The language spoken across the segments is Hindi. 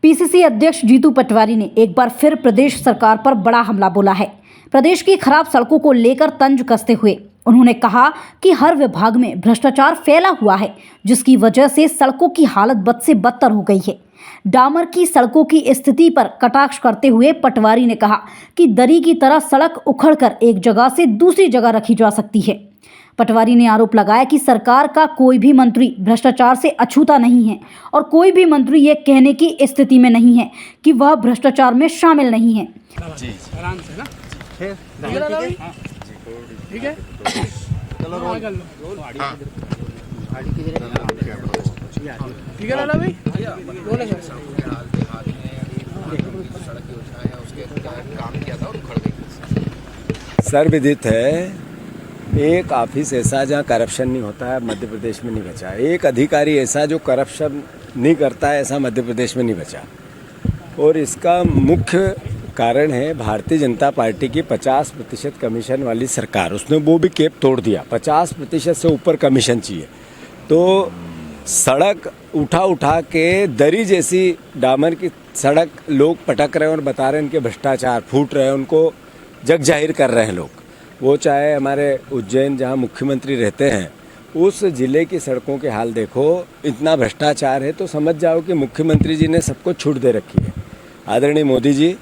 पीसीसी अध्यक्ष जीतू पटवारी ने एक बार फिर प्रदेश सरकार पर बड़ा हमला बोला है। प्रदेश की खराब सड़कों को लेकर तंज कसते हुए उन्होंने कहा कि हर विभाग में भ्रष्टाचार फैला हुआ है, जिसकी वजह से सड़कों की हालत बद से बदतर हो गई है। डामर की सड़कों की स्थिति पर कटाक्ष करते हुए पटवारी ने कहा कि दरी की तरह सड़क उखड़कर एक जगह से दूसरी जगह रखी जा सकती है। पटवारी ने आरोप लगाया कि सरकार का कोई भी मंत्री भ्रष्टाचार से अछूता नहीं है और कोई भी मंत्री ये कहने की स्थिति में नहीं है कि वह भ्रष्टाचार में शामिल नहीं है। जी आराम से ना ठीक है चलो ठीक है लाला भाई बोले सर्वविदित है, एक ऑफिस ऐसा जहाँ करप्शन नहीं होता है मध्य प्रदेश में नहीं बचा। एक अधिकारी ऐसा जो करप्शन नहीं करता है ऐसा मध्य प्रदेश में नहीं बचा। और इसका मुख्य कारण है भारतीय जनता पार्टी की 50% कमीशन वाली सरकार। उसने वो भी केप तोड़ दिया, 50% से ऊपर कमीशन चाहिए। तो सड़क उठा के दरी जैसी डामर की सड़क लोग पटक रहे हैं और बता रहे हैं इनके भ्रष्टाचार फूट रहे हैं, उनको जग जाहिर कर रहे हैं लोग। वो चाहे हमारे उज्जैन जहाँ मुख्यमंत्री रहते हैं उस ज़िले की सड़कों के हाल देखो, इतना भ्रष्टाचार है तो समझ जाओ कि मुख्यमंत्री जी ने सबको छूट दे रखी है। आदरणीय मोदी जी,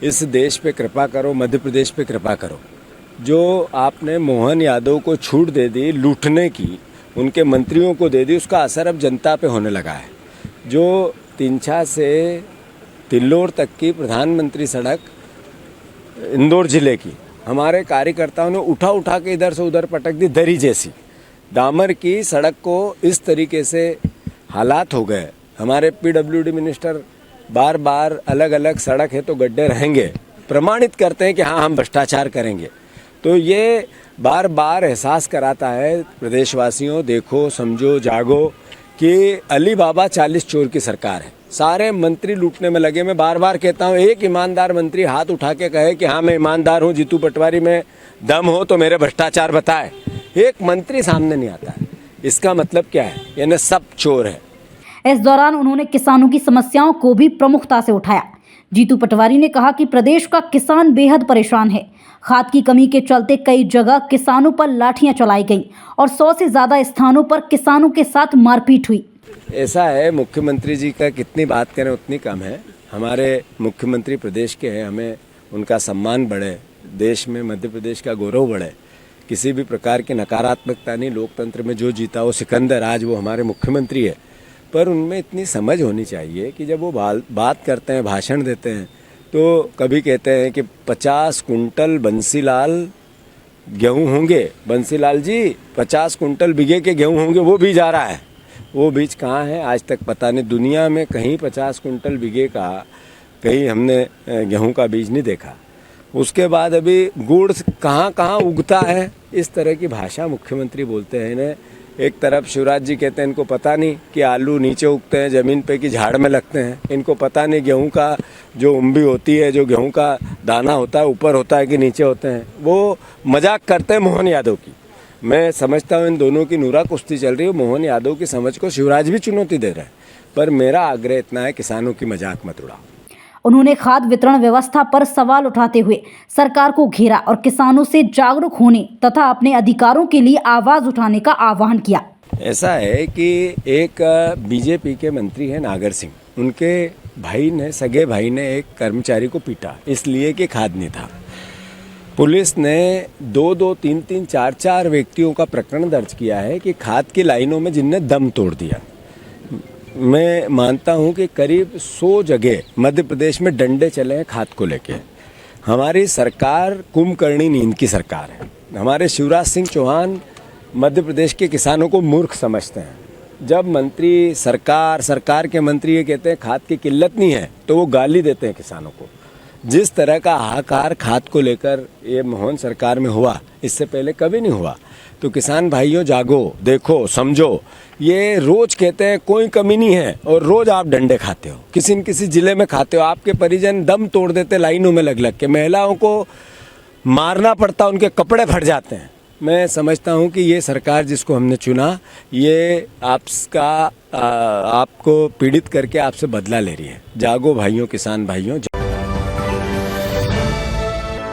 इस देश पे कृपा करो, मध्य प्रदेश पे कृपा करो। जो आपने मोहन यादव को छूट दे दी लूटने की, उनके मंत्रियों को दे दी, उसका असर अब जनता पे होने लगा है। जो तिनछा से तिल्लोर तक की प्रधानमंत्री सड़क इंदौर ज़िले की हमारे कार्यकर्ताओं ने उठा के इधर से उधर पटक दी, दरी जैसी डामर की सड़क को इस तरीके से हालात हो गए। हमारे पीडब्ल्यूडी मिनिस्टर बार बार अलग अलग सड़क है तो गड्ढे रहेंगे प्रमाणित करते हैं कि हाँ हम भ्रष्टाचार करेंगे। तो ये बार बार एहसास कराता है प्रदेशवासियों, देखो समझो जागो कि अली बाबा 40 चोर की सरकार है। सारे मंत्री लूटने में लगे। मैं बार बार कहता हूँ, एक ईमानदार मंत्री हाथ उठा के कहे कि हाँ मैं ईमानदार हूँ, जीतू पटवारी में दम हो तो मेरे भ्रष्टाचार बताए। एक मंत्री सामने नहीं आता है। इसका मतलब क्या है? यानी सब चोर है। इस दौरान उन्होंने किसानों की समस्याओं को भी प्रमुखता से उठाया। जीतू पटवारी ने कहा कि प्रदेश का किसान बेहद परेशान है। खाद की कमी के चलते कई जगह किसानों पर लाठियां चलाई गईं और 100 से ज़्यादा स्थानों पर किसानों के साथ मारपीट हुई। ऐसा है, मुख्यमंत्री जी का कितनी बात करें उतनी कम है। हमारे मुख्यमंत्री प्रदेश के हैं, हमें उनका सम्मान बढ़े, देश में मध्य प्रदेश का गौरव बढ़े। किसी भी प्रकार की नकारात्मकता नहीं। लोकतंत्र में जो जीता वो सिकंदर, आज वो हमारे मुख्यमंत्री है। पर उनमें इतनी समझ होनी चाहिए कि जब वो बात करते हैं, भाषण देते हैं, तो कभी कहते हैं कि 50 कुंटल बंसीलाल गेहूँ होंगे। बंसीलाल जी 50 कुंटल बीघे के गेहूँ होंगे, वो बीज आ रहा है। वो बीज कहाँ है आज तक पता नहीं। दुनिया में कहीं 50 कुंटल बीघे का कहीं हमने गेहूँ का बीज नहीं देखा। उसके बाद अभी गुड़ कहाँ उगता है, इस तरह की भाषा मुख्यमंत्री बोलते हैं। इन्हें एक तरफ शिवराज जी कहते हैं इनको पता नहीं कि आलू नीचे उगते हैं ज़मीन पे कि झाड़ में लगते हैं। इनको पता नहीं गेहूं का जो उम्बी होती है, जो गेहूं का दाना होता है ऊपर होता है कि नीचे होते हैं। वो मजाक करते हैं मोहन यादव की। मैं समझता हूँ इन दोनों की नूरा कुश्ती चल रही है। मोहन यादव की समझ को शिवराज भी चुनौती दे रहे हैं। पर मेरा आग्रह इतना है, किसानों की मजाक मत उड़ाओ। उन्होंने खाद वितरण व्यवस्था पर सवाल उठाते हुए सरकार को घेरा और किसानों से जागरूक होने तथा अपने अधिकारों के लिए आवाज उठाने का आह्वान किया। ऐसा है कि एक बीजेपी के मंत्री हैं नागर सिंह, उनके भाई ने, सगे भाई ने एक कर्मचारी को पीटा इसलिए कि खाद नहीं था। पुलिस ने 2-2, 3-3, 4-4 व्यक्तियों का प्रकरण दर्ज किया है कि खाद की लाइनों में जिनने दम तोड़ दिया। मैं मानता हूं कि करीब 100 जगह मध्य प्रदेश में डंडे चले हैं खाद को लेके। हमारी सरकार कुंभकर्णी नींद की सरकार है। हमारे शिवराज सिंह चौहान मध्य प्रदेश के किसानों को मूर्ख समझते हैं। जब मंत्री सरकार के मंत्री ये कहते हैं खाद की किल्लत नहीं है तो वो गाली देते हैं किसानों को। जिस तरह का हाहाकार खाद को लेकर ये मोहन सरकार में हुआ, इससे पहले कभी नहीं हुआ। तो किसान भाइयों जागो, देखो समझो। ये रोज कहते हैं कोई कमी नहीं है और रोज आप डंडे खाते हो, किसी न किसी जिले में खाते हो। आपके परिजन दम तोड़ देते लाइनों में लग के, महिलाओं को मारना पड़ता, उनके कपड़े फट जाते हैं। मैं समझता हूं कि ये सरकार जिसको हमने चुना ये आपको पीड़ित करके आपसे बदला ले रही है। जागो भाइयों, किसान भाइयों।